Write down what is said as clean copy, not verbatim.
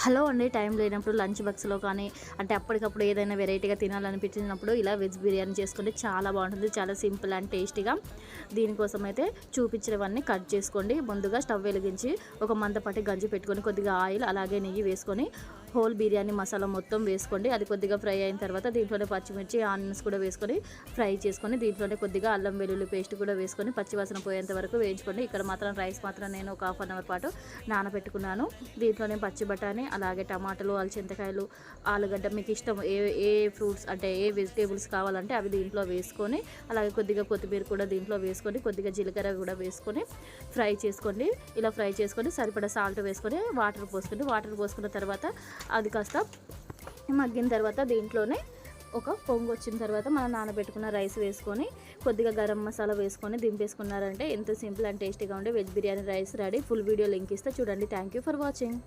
Hello అండి, time లేనప్పుడు lunch బాక్స్లో కానీ అంటే అప్పటికప్పుడు ఏదైనా వెరైటీగా తినాలనిపించినప్పుడు ఇలా వెజ్ బిర్యానీ చేసుకుంటే చాలా బాగుంటుంది. చాలా సింపుల్ అండ్ టేస్టీగా. దీనికోసం అయితే చూపించినవన్నీ కట్ చేసుకోండి. ముందుగా స్టవ్ వెలిగించి ఒక మందపాటి గంజి పెట్టుకొని కొద్దిగా ఆయిల్ అలాగే నెయ్యి వేసుకొని హోల్ బిర్యానీ మసాలా మొత్తం వేసుకోండి. అది కొద్దిగా ఫ్రై అయిన తర్వాత దీంట్లోనే పచ్చిమిర్చి ఆనియన్స్ కూడా వేసుకొని ఫ్రై చేసుకొని దీంట్లోనే కొద్దిగా అల్లం వెల్లుల్లి పేస్ట్ కూడా వేసుకొని పచ్చివాసన పోయేంత వరకు వేయించుకోండి. ఇక్కడ మాత్రం రైస్ మాత్రం నేను ఒక హాఫ్ అన్ అవర్ పాటు నానబెట్టుకున్నాను. దీంట్లోనే పచ్చి బఠానీ అలాగే టమాటాలు అలచింతకాయలు ఆలుగడ్డ మీకు ఇష్టం ఏ ఫ్రూట్స్ అంటే ఏ వెజిటేబుల్స్ కావాలంటే అవి దీంట్లో వేసుకొని అలాగే కొద్దిగా కొత్తిమీర కూడా దీంట్లో వేసుకొని కొద్దిగా జీలకర్ర కూడా వేసుకొని ఫ్రై చేసుకోండి. ఇలా ఫ్రై చేసుకొని సరిపడా సాల్ట్ వేసుకొని వాటర్ పోసుకున్న తర్వాత అది కాస్త మగ్గిన తర్వాత దీంట్లోనే ఒక పొంగు వచ్చిన తర్వాత మనం నానబెట్టుకున్న రైస్ వేసుకొని కొద్దిగా గరం మసాలా వేసుకొని దింపేసుకున్నారంటే ఎంత సింపుల్ అండ్ టేస్టీగా ఉండే veg biryani rice ready. Full video link ఇస్తే చూడండి. Thank you for watching.